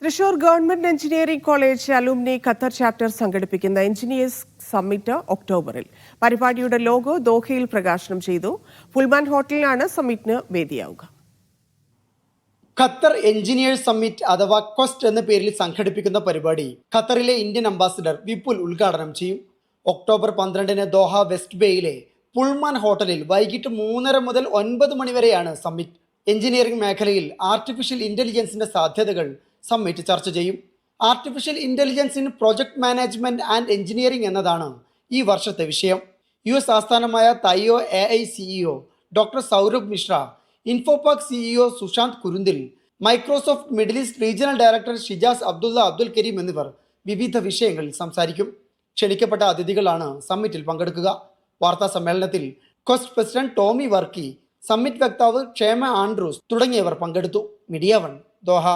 Thrissur government engineering college alumni Qatar chapter സംഘടിപ്പിക്കുന്ന engineers summit ഒക്ടോബറിൽ. പരിപാടിയുടെ ലോഗോ ദോഹയിൽ പ്രകാശനം ചെയ്തു. പുൾമാൻ ഹോട്ടലിലാണ് സമ്മിറ്റിന് വേദിയാവുക. ഖത്തർ എഞ്ചിനീയേഴ്സ് സമ്മിറ്റ് അഥവാ ക്വസ്റ്റ് എന്ന പേരിൽ സംഘടിപ്പിക്കുന്ന പരിപാടി ഖത്തറിലെ ഇന്ത്യൻ അംബാസിഡർ വിപുൽ ഉദ്ഘാടനം ചെയ്യും. ഒക്ടോബർ 12-ന് ദോഹ വെസ്റ്റ് ബേയിലെ പുൾമാൻ ഹോട്ടലിൽ വൈകിട്ട് 3:30 മുതൽ 9 മണി വരെയാണ് സമ്മിറ്റ്. എഞ്ചിനീയറിംഗ് മേഖലയിൽ ആർട്ടിഫിഷ്യൽ ഇന്റലിജൻസിന്റെ സാധ്യതകൾ സമ്മിറ്റ് ചർച്ച ചെയ്യും. Artificial intelligence in project management and engineering എന്നതാണ് ഈ വർഷത്തെ വിഷയം. US ആസ്ഥാനമായ Taiyo AI CEO doctor Saurabh Mishra, Infopark CEO Sushant Kurunthil, Microsoft Middle East regional director Shijas Abdul Kareem എന്നിവർ വിവിധ വിഷയങ്ങളിൽ സംസാരിക്കും. ക്ഷണിക്കപ്പെട്ട അതിഥികളാണ് സമ്മിറ്റിൽ പങ്കെടുക്കുക. വാർത്താ സമ്മേളനത്തിൽ Quest president Tomy Varkey, summit വക്താവ് ക്ഷേമ ആൻഡ്രൂസ് തുടങ്ങിയവർ പങ്കെടുത്തു. Media 1 Doha.